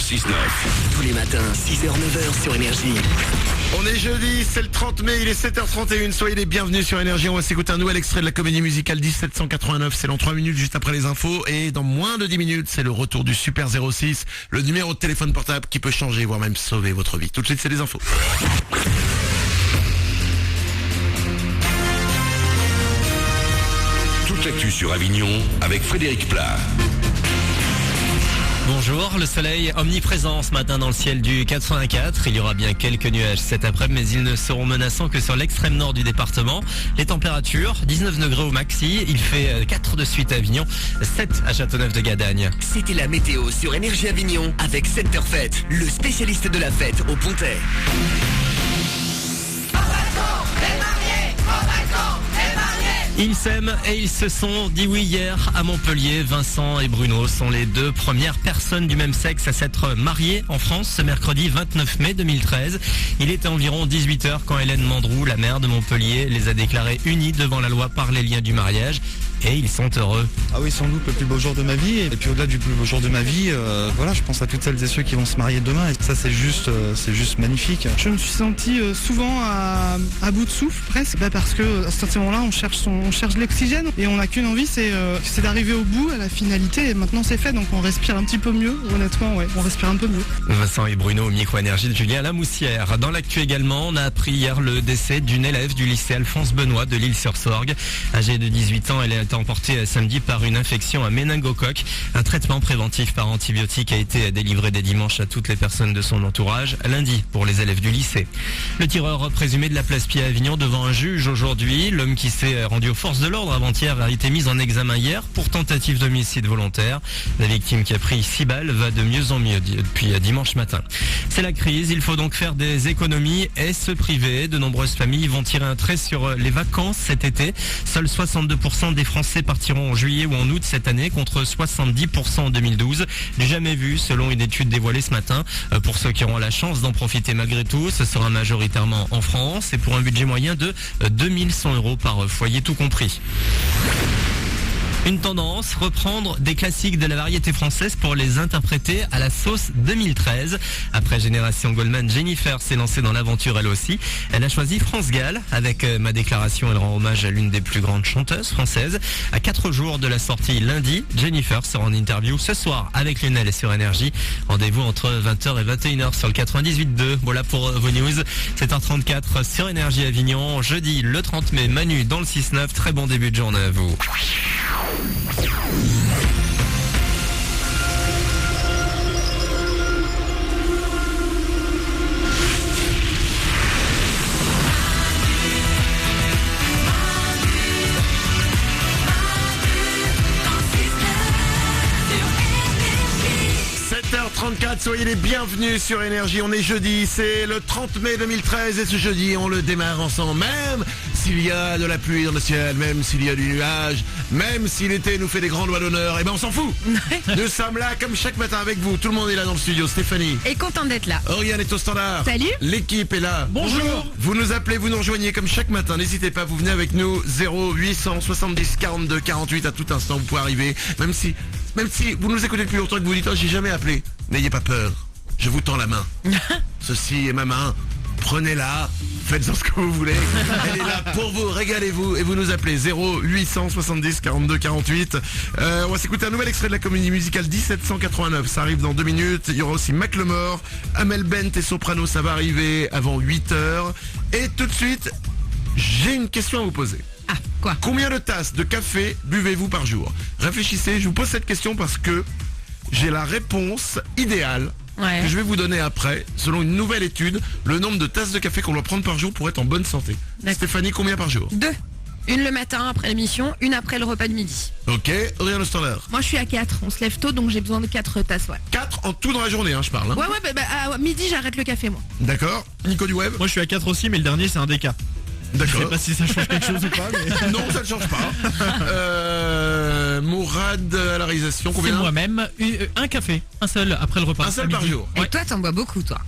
6-9. Tous les matins, 6h-9h sur Énergie. On est jeudi, c'est le 30 mai, il est 7h31, soyez les bienvenus sur Énergie. On va s'écouter un nouvel extrait de la comédie musicale 1789, c'est dans 3 minutes juste après les infos. Et dans moins de 10 minutes, c'est le retour du Super 06, le numéro de téléphone portable qui peut changer, voire même sauver votre vie. Tout de suite, c'est les infos. Toute l'actu sur Avignon avec Frédéric Plat. Bonjour, le soleil omniprésent ce matin dans le ciel du 84. Il y aura bien quelques nuages cet après-midi, mais ils ne seront menaçants que sur l'extrême nord du département. Les températures, 19 degrés au maxi. Il fait 4 de suite à Avignon, 7 à Châteauneuf-de-Gadagne. C'était la météo sur Énergie Avignon avec Centerfête, le spécialiste de la fête au Pontet. Ils s'aiment et ils se sont dit oui hier à Montpellier. Vincent et Bruno sont les deux premières personnes du même sexe à s'être mariées en France ce mercredi 29 mai 2013. Il était environ 18h quand Hélène Mandroux, la maire de Montpellier, les a déclarés unis devant la loi par les liens du mariage. Et ils sont heureux. Ah oui, sans doute le plus beau jour de ma vie. Et puis au-delà du plus beau jour de ma vie, voilà, je pense à toutes celles et ceux qui vont se marier demain. Et ça, c'est juste magnifique. Je me suis sentie souvent à bout de souffle presque, parce que à ce moment-là, on cherche de l'oxygène et on n'a qu'une envie, c'est d'arriver au bout, à la finalité. Et maintenant, c'est fait, donc on respire un petit peu mieux. Honnêtement, ouais, on respire un peu mieux. Vincent et Bruno au micro-énergie de Julien Lamoussière. Dans l'actu également, on a appris hier le décès d'une élève du lycée Alphonse Benoît de l'Île-sur-Sorgue. Âgée de 18 ans, elle a été emportée samedi par une infection à méningocoque. Un traitement préventif par antibiotiques a été délivré dès dimanche à toutes les personnes de son entourage. Lundi pour les élèves du lycée. Le tireur présumé de la place Pied à Avignon devant un juge aujourd'hui. L'homme qui s'est rendu aux forces de l'ordre avant-hier a été mis en examen hier pour tentative d'homicide volontaire. La victime qui a pris 6 balles va de mieux en mieux depuis dimanche matin. C'est la crise, il faut donc faire des économies et se priver. De nombreuses familles vont tirer un trait sur les vacances cet été. Seuls 62% des Français partiront en juillet ou en août cette année contre 70% en 2012. Du jamais vu selon une étude dévoilée ce matin. Pour ceux qui auront la chance d'en profiter malgré tout, ce sera majoritairement en France et pour un budget moyen de 2100 € par foyer tout compris. Une tendance, reprendre des classiques de la variété française pour les interpréter à la sauce 2013. Après Génération Goldman, Jennifer s'est lancée dans l'aventure elle aussi. Elle a choisi France Gall. Avec Ma Déclaration, elle rend hommage à l'une des plus grandes chanteuses françaises. À 4 jours de la sortie lundi, Jennifer sera en interview ce soir avec Lionel et sur Énergie. Rendez-vous entre 20h et 21h sur le 98.2. Voilà pour vos news. 7h34 sur Énergie Avignon. Jeudi le 30 mai, Manu dans le 6-9. Très bon début de journée à vous. Soyez les bienvenus sur Énergie. On est jeudi, c'est le 30 mai 2013 et ce jeudi on le démarre ensemble. Même s'il y a de la pluie dans le ciel, même s'il y a du nuage, même si l'été nous fait des grands doigts d'honneur, on s'en fout. Nous sommes là comme chaque matin avec vous. Tout le monde est là dans le studio. Stéphanie. Et content d'être là. Oriane est au standard. Salut. L'équipe est là. Bonjour. Vous nous appelez, vous nous rejoignez comme chaque matin. N'hésitez pas, vous venez avec nous. 0870 42 48 à tout instant. Vous pouvez arriver. Même si vous nous écoutez depuis longtemps et que vous dites j'ai jamais appelé, n'ayez pas peur. Je vous tends la main. Ceci est ma main. Prenez-la, faites-en ce que vous voulez. Elle est là pour vous, régalez-vous. Et vous nous appelez 0870 42 48. On va s'écouter un nouvel extrait de la comédie musicale 1789. Ça arrive dans 2 minutes. Il y aura aussi Macklemore, Amel Bent et Soprano. Ça va arriver avant 8h. Et tout de suite, j'ai une question à vous poser. Ah, quoi? Combien de tasses de café buvez-vous par jour? Réfléchissez, je vous pose cette question parce que j'ai la réponse idéale. Ouais. Que je vais vous donner après, selon une nouvelle étude, le nombre de tasses de café qu'on doit prendre par jour pour être en bonne santé. Stéphanie, combien par jour? 2. Une le matin après l'émission, une après le repas de midi. Ok, Aurélien le standard. Moi je suis à 4, on se lève tôt donc j'ai besoin de 4 tasses, ouais. 4 en tout dans la journée, je parle. Ouais, à midi j'arrête le café moi. D'accord, Nico du web. Moi, je suis à 4 aussi, mais le dernier, c'est un déca. Je D'accord. sais pas si ça change quelque chose ou pas, mais... Non, ça ne change pas. Mourad à la réalisation, C'est combien? moi-même, un café, un seul après le repas. Un seul à par midi. jour. Et toi t'en bois beaucoup toi.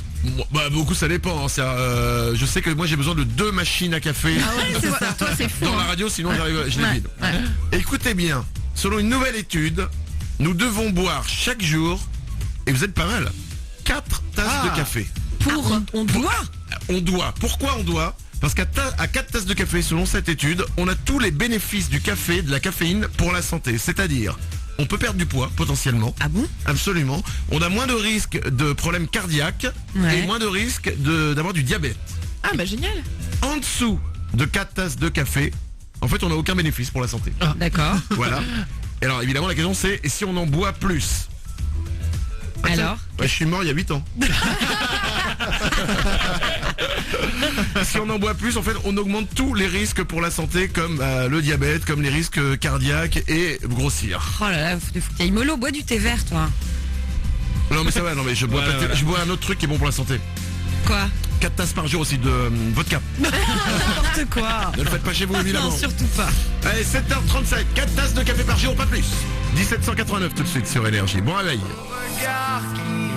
Beaucoup ça dépend. Je sais que moi j'ai besoin de 2 machines à café Ah ouais, c'est ça. Toi c'est fou. dans la hein. radio, sinon je les Ouais, vide. ouais. Écoutez bien, selon une nouvelle étude, nous devons boire chaque jour, et vous êtes pas mal, 4 tasses de café. On doit. On doit. Pourquoi on doit ? Parce qu'à 4 tasses de café, selon cette étude, on a tous les bénéfices du café, de la caféine pour la santé. C'est-à-dire, on peut perdre du poids potentiellement. Ah bon ? Absolument. On a moins de risques de problèmes cardiaques Ouais. et moins de risques d'avoir du diabète. Ah bah génial. En dessous de 4 tasses de café, en fait, on n'a aucun bénéfice pour la santé. D'accord. Voilà. Et alors, évidemment, la question c'est, et si on en boit plus ? Alors ? Ouais, je suis mort il y a 8 ans. Si on en boit plus, en fait, on augmente tous les risques pour la santé, comme le diabète, comme les risques cardiaques et grossir. Oh là là, faut que t'ailles mollo, bois du thé vert toi. Non mais ça va, non mais je bois, pas de thé, je bois un autre truc qui est bon pour la santé. Quoi ? 4 tasses par jour aussi de vodka. N'importe quoi. Ne le faites pas chez vous évidemment. Non, surtout pas. Allez, 7h37, 4 tasses de café par jour, pas plus. 1789 tout de suite sur Énergie. Bon réveil. Regard qui